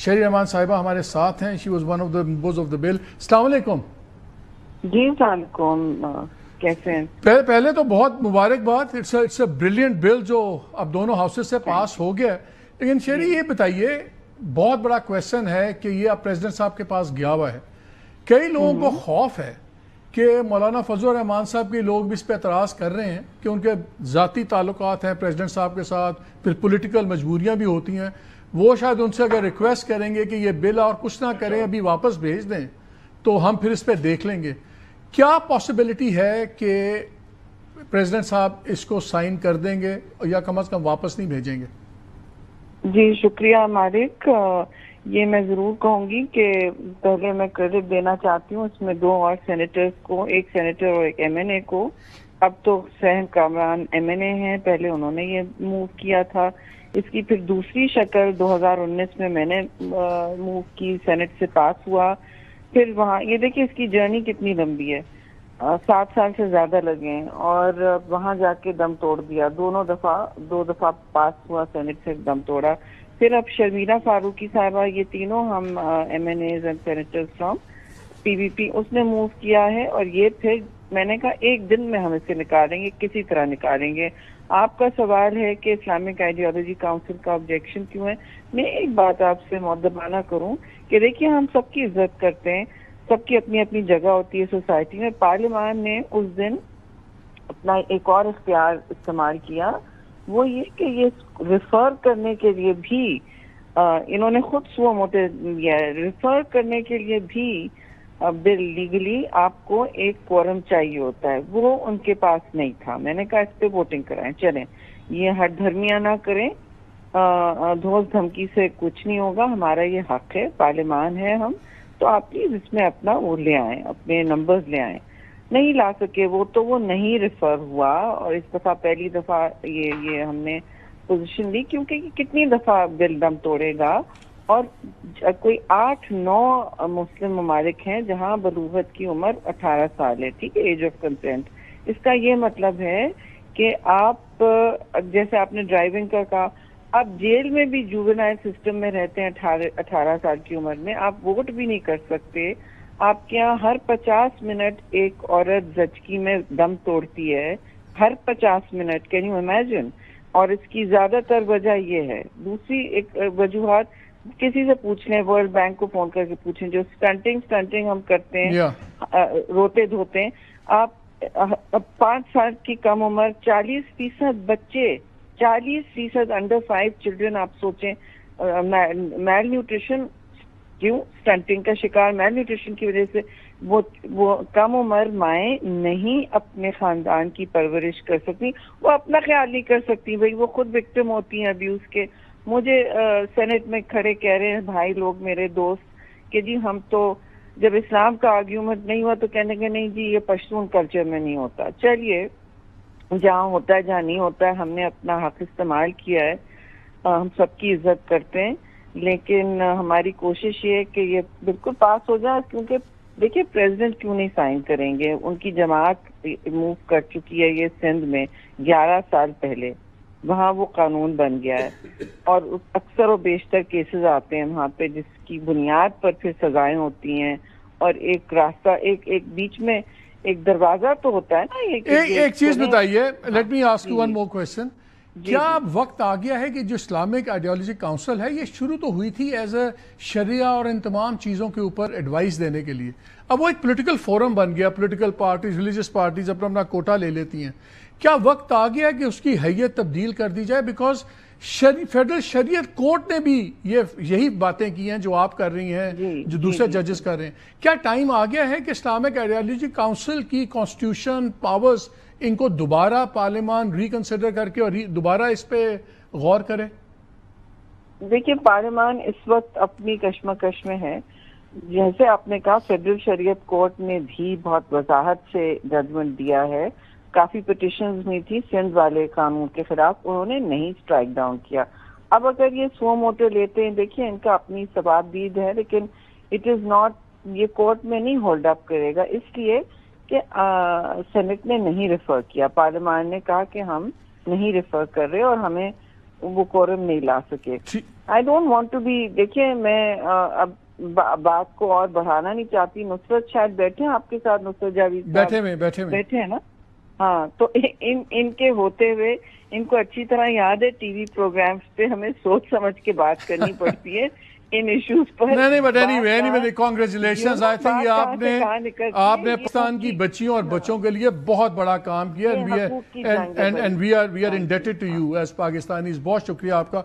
شہری رحمان صاحبہ ہمارے ساتھ ہیں. She was one of the members of the bill. السلام علیکم. جی السلام علیکم، کیسے ہیں؟ پہلے تو بہت مبارکباد. اٹس اے بریلینٹ بل جو اب دونوں ہاؤسز سے پاس ہو گیا ہے. لیکن شہری یہ بتائیے، بہت بڑا کویسچن ہے کہ یہ اب پریزیڈنٹ صاحب کے پاس گیا ہوا ہے. کئی لوگوں کو خوف ہے کہ مولانا فضل الرحمان صاحب کے لوگ بھی اس پہ اعتراض کر رہے ہیں کہ ان کے ذاتی تعلقات ہیں پریزیڈنٹ صاحب کے ساتھ، پھر پولیٹیکل مجبوریاں بھی ہوتی ہیں. وہ شاید ان سے اگر ریکویسٹ کریں گے کہ یہ بل اور کچھ نہ کریں، ابھی واپس بھیج دیں تو ہم پھر اس پہ دیکھ لیں گے. کیا پاسبلٹی ہے کہ پریزیڈنٹ صاحب اس کو سائن کر دیں گے یا کم از کم واپس نہیں بھیجیں گے؟ جی شکریہ مالک. یہ میں ضرور کہوں گی کہ پہلے میں کریڈٹ دینا چاہتی ہوں اس میں 2 اور سینیٹرز کو، ایک سینیٹر اور ایک ایم این اے کو. اب تو سہن کامران ایم این اے ہیں، پہلے انہوں نے یہ موو کیا تھا. اس کی پھر دوسری شکل 2019 میں نے موو کی، سینٹ سے پاس ہوا. پھر وہاں یہ دیکھیں اس کی جرنی کتنی لمبی ہے، 7 سال سے زیادہ لگے ہیں، اور وہاں جا کے دم توڑ دیا. 2 دفعہ پاس ہوا، سینٹ سے دم توڑا. پھر اب شرمیلا فاروقی صاحبہ، یہ تینوں ہم MNAs and senators from P V P, اس نے موو کیا ہے. اور یہ پھر میں نے کہا ایک دن میں ہم اسے نکالیں گے، کسی طرح نکالیں گے. آپ کا سوال ہے کہ اسلامک آئیڈیالوجی کاؤنسل کا آبجیکشن کیوں ہے. میں ایک بات آپ سے مؤدبانہ کروں کہ دیکھیے ہم سب کی عزت کرتے ہیں، سب کی اپنی اپنی جگہ ہوتی ہے سوسائٹی میں. پارلیمان نے اس دن اپنا ایک اور اختیار استعمال کیا، وہ یہ کہ یہ ریفر کرنے کے لیے بھی انہوں نے خود سو موٹے لیا ہے. ریفر کرنے کے لیے بھی بل لیگلی آپ کو ایک کوورم چاہیے ہوتا ہے، وہ ان کے پاس نہیں تھا. میں نے کہا اس پہ ووٹنگ کرائیں. چلیں، یہ ہٹ دھرمیاں نہ کریں، دھوس دھمکی سے کچھ نہیں ہوگا. ہمارا یہ حق ہے، پارلیمان ہے ہم، تو آپ پلیز اس میں اپنا وہ لے آئیں، اپنے نمبرز لے آئیں. نہیں لا سکے وہ نہیں ریفر ہوا. اور اس دفعہ پہلی دفعہ یہ ہم نے پوزیشن لی، کیونکہ کتنی دفعہ بل دم توڑے گا. اور کوئی 8-9 مسلم ممالک ہیں جہاں بلوغت کی عمر 18 سال ہے، ٹھیک ہے، ایج آف کنسینٹ. اس کا یہ مطلب ہے کہ آپ جیسے آپ نے ڈرائیونگ کا کہا، آپ جیل میں بھی جوونائل سسٹم میں رہتے ہیں 18 سال کی عمر میں، آپ ووٹ بھی نہیں کر سکتے. آپ کے یہاں ہر 50 منٹ ایک عورت زچگی میں دم توڑتی ہے، ہر 50 منٹ. Can you imagine? اور اس کی زیادہ تر وجہ یہ ہے. دوسری ایک وجوہات کسی سے پوچھ لیں، ورلڈ بینک کو فون کر کے پوچھیں، جو سٹنٹنگ ہم کرتے ہیں، روتے دھوتے ہیں. آپ 5 سال کی کم عمر 40% بچے، 40% انڈر 5 چلڈرن، آپ سوچیں میل نیوٹریشن. کیوں؟ سٹنٹنگ کا شکار میل نیوٹریشن کی وجہ سے. وہ کم عمر مائیں نہیں اپنے خاندان کی پرورش کر سکتی، وہ اپنا خیال نہیں کر سکتی. بھائی وہ خود وکٹم ہوتی ہیں ابیوز کے. مجھے سینٹ میں کھڑے کہہ رہے ہیں بھائی لوگ، میرے دوست، کہ جی ہم تو جب اسلام کا آرگیومنٹ نہیں ہوا تو کہنے کے نہیں جی یہ پشتون کلچر میں نہیں ہوتا. چلیے، جہاں ہوتا ہے جہاں نہیں ہوتا ہے، ہم نے اپنا حق استعمال کیا ہے. ہم سب کی عزت کرتے ہیں، لیکن ہماری کوشش یہ ہے کہ یہ بالکل پاس ہو جائے. کیونکہ دیکھیے پریزیڈنٹ کیوں نہیں سائن کریں گے؟ ان کی جماعت موو کر چکی ہے یہ سندھ میں 11 سال پہلے، وہاں وہ قانون بن گیا ہے. اور اکثر و بیشتر کیسز آتے ہیں وہاں پہ جس کی بنیاد پر پھر سزائیں ہوتی ہیں. اور ایک راستہ، ایک بیچ میں ایک دروازہ تو ہوتا ہے نا. ایک چیز بتائیے، let me ask you one more question. کیا اب وقت آ گیا ہے کہ جو اسلامک آئیڈیالوجی کاؤنسل ہے، یہ شروع تو ہوئی تھی ایز اے شریعہ اور ان تمام چیزوں کے اوپر ایڈوائس دینے کے لیے، اب وہ ایک پولیٹیکل فورم بن گیا، پولیٹیکل پارٹیز، ریلیجس پارٹیز اپنا کوٹا لے لیتی ہیں. کیا وقت آ گیا ہے کہ اس کی حیت تبدیل کر دی جائے؟ بیکاز فیڈرل شریعت کورٹ نے بھی یہی باتیں کی ہیں جو آپ کر رہی ہیں، جو دوسرے ججز کر رہے ہیں. کیا ٹائم آ گیا ہے کہ اسلامک آئیڈیالوجی کاؤنسل کی کانسٹیٹیوشن پاورز ان کو دوبارہ پارلیمان ریکنسیڈر کر کے اور دوبارہ اس پہ غور کرے؟ دیکھیے پارلیمان اس وقت اپنی کشمکش میں ہے. جیسے آپ نے کہا فیڈرل شریعت کورٹ نے بھی بہت وضاحت سے ججمنٹ دیا ہے. کافی پٹیشنز ہوئی تھی سندھ والے قانون کے خلاف، انہوں نے نہیں اسٹرائک ڈاؤن کیا. اب اگر یہ سو موٹو لیتے ہیں، دیکھیے ان کا اپنی ثبات ہے، لیکن اٹ از ناٹ، یہ کورٹ میں نہیں ہولڈ اپ کرے گا، اس لیے کہ سینٹ نے نہیں ریفر کیا. پارلیمان نے کہا کہ ہم نہیں ریفر کر رہے اور ہمیں وہ quorum نہیں لا سکے. I don't want to be, دیکھیں میں اب بات کو اور بڑھانا نہیں چاہتی. نصرت شاید بیٹھے ہیں آپ کے ساتھ, نصرت جاوید بیٹھے ہیں نا. ہاں, تو ان کے ہوتے ہوئے ان کو اچھی طرح یاد ہے ٹی وی پروگرامز پہ ہمیں سوچ سمجھ کے بات کرنی پڑتی ہے ان ایشوز پر. نہیں but any congratulations. I think آپ نے پاکستان کی بچیوں اور بچوں کے لیے بہت بڑا کام کیا, and we are indebted to you as Pakistanis. بہت شکریہ آپ کا.